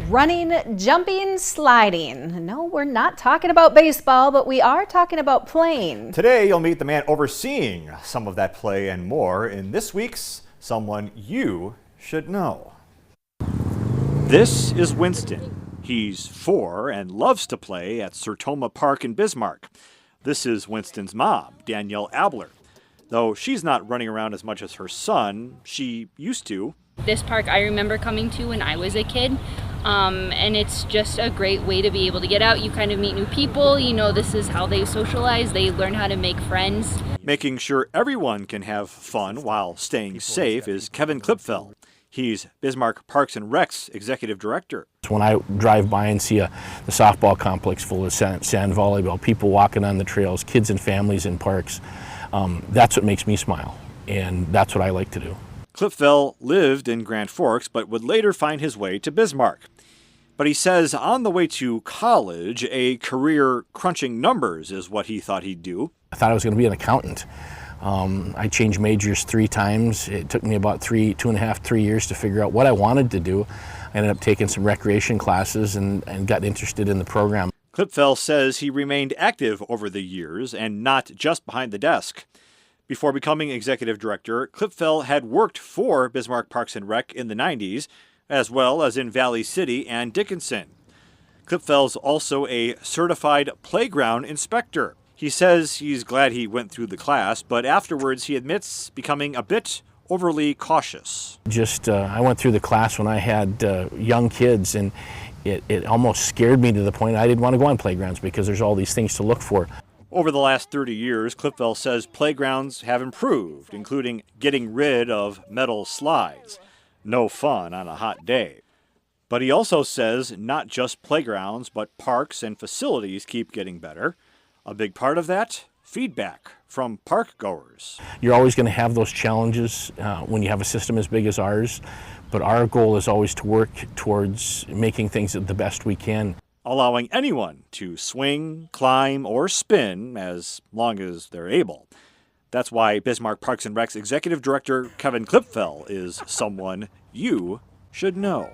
Running, jumping, sliding. No, we're not talking about baseball, but we are talking about playing. Today, you'll meet the man overseeing some of that play and more in this week's Someone You Should Know. This is Winston. He's 4 and loves to play at Sertoma Park in Bismarck. This is Winston's mom, Danielle Abler. Though she's not running around as much as her son, she used to. This park I remember coming to when I was a kid, and it's just a great way to be able to get out. You kind of meet new people, you know, this is how they socialize, they learn how to make friends. Making sure everyone can have fun while staying safe is Kevin Klipfel. He's Bismarck Parks and Rec's executive director. When I drive by and see the softball complex full of sand volleyball, people walking on the trails, kids and families in parks, that's what makes me smile, and that's what I like to do. Klipfel lived in Grand Forks, but would later find his way to Bismarck. But he says on the way to college, a career crunching numbers is what he thought he'd do. I thought I was going to be an accountant. I changed majors 3 times. It took me about 2.5, 3 years to figure out what I wanted to do. I ended up taking some recreation classes and got interested in the program. Klipfel says he remained active over the years and not just behind the desk. Before becoming executive director, Klipfel had worked for Bismarck Parks and Rec in the 90s, as well as in Valley City and Dickinson. Klipfel's also a certified playground inspector. He says he's glad he went through the class, but afterwards he admits becoming a bit overly cautious. I went through the class when I had young kids, and it almost scared me to the point I didn't want to go on playgrounds because there's all these things to look for. Over the last 30 years, Klipfel says playgrounds have improved, including getting rid of metal slides. No fun on a hot day. But he also says not just playgrounds, but parks and facilities keep getting better. A big part of that, feedback from park goers. You're always going to have those challenges when you have a system as big as ours, but our goal is always to work towards making things the best we can. Allowing anyone to swing, climb, or spin as long as they're able. That's why Bismarck Parks and Rec's executive director Kevin Klipfel is someone you should know.